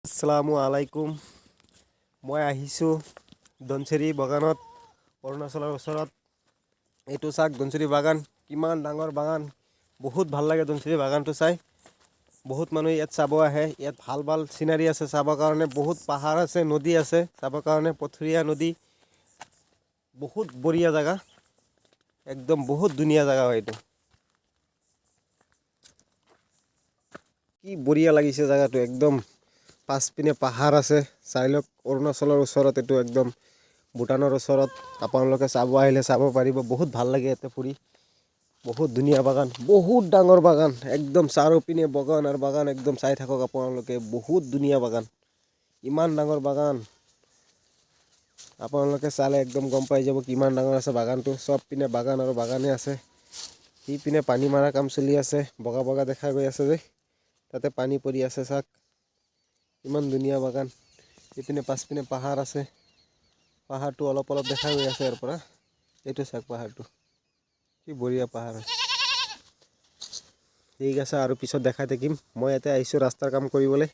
আসসালামু আলাইকুম। মই আহিছোঁ ধনচিৰি বাগানত, অৰুণাচলৰ ওচৰত। এইটো চাওক ধনচিৰি বাগান, কিমান ডাঙৰ বাগান। বহুত ভাল লাগে ধনচিৰি বাগানটো চাই। বহুত মানুহ ইয়াত চাব আহে। ইয়াত ভাল ভাল চিনাৰী আছে চাবৰ কাৰণে। বহুত পাহাৰ আছে, নদী আছে চাবৰ কাৰণে, পথৰীয়া নদী। বহুত বঢ়িয়া জেগা, একদম বহুত ধুনীয়া জেগা হয় এইটো। কি বঢ়িয়া লাগিছে জেগাটো একদম। পাছপিনে পাহাৰ আছে, চাই লওক। অৰুণাচলৰ ওচৰত এইটো একদম, ভূটানৰ ওচৰত। আপোনালোকে চাব আহিলে চাব পাৰিব, বহুত ভাল লাগে ইয়াতে ফুৰি। বহুত ধুনীয়া বাগান, বহুত ডাঙৰ বাগান, একদম চাৰিওপিনে বাগান আৰু বাগান। একদম চাই থাকক আপোনালোকে, বহুত ধুনীয়া বাগান, ইমান ডাঙৰ বাগান। আপোনালোকে চালে একদম গম পাই যাব কিমান ডাঙৰ আছে বাগানটো। চব পিনে বাগান আৰু বাগানে আছে। সিপিনে পানী মাৰা কাম চলি আছে, বগা বগা দেখা গৈ আছে যে, তাতে পানী পৰি আছে চাওক। ইমান ধুনীয়া বাগান। ইপিনে পাছপিনে পাহাৰ আছে। পাহাৰটো অলপ অলপ দেখা গৈ আছে ইয়াৰ পৰা। এইটো চাওক পাহাৰটো, কি বঢ়িয়া পাহাৰ হয়। ঠিক আছে, আৰু পিছত দেখাই থাকিম। মই ইয়াতে আহিছোঁ ৰাস্তাৰ কাম কৰিবলৈ।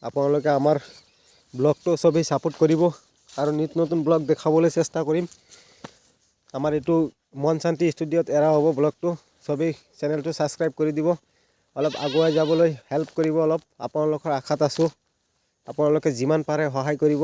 আপোনালোকে আমাৰ ব্লগটো চবেই ছাপোৰ্ট কৰিব আৰু নিত্য নতুন ব্লগ দেখাবলৈ চেষ্টা কৰিম। আমাৰ এইটো মন শান্তি ষ্টুডিঅ'ত এৰা হ'ব ব্লগটো। চবেই চেনেলটো ছাবস্ক্ৰাইব কৰি দিব। অলপ আগুৱাই যাবলৈ হেল্প কৰিব অলপ, আপোনালোকৰ আশাত আছোঁ। আপোনালোকে যিমান পাৰে সহায় কৰিব।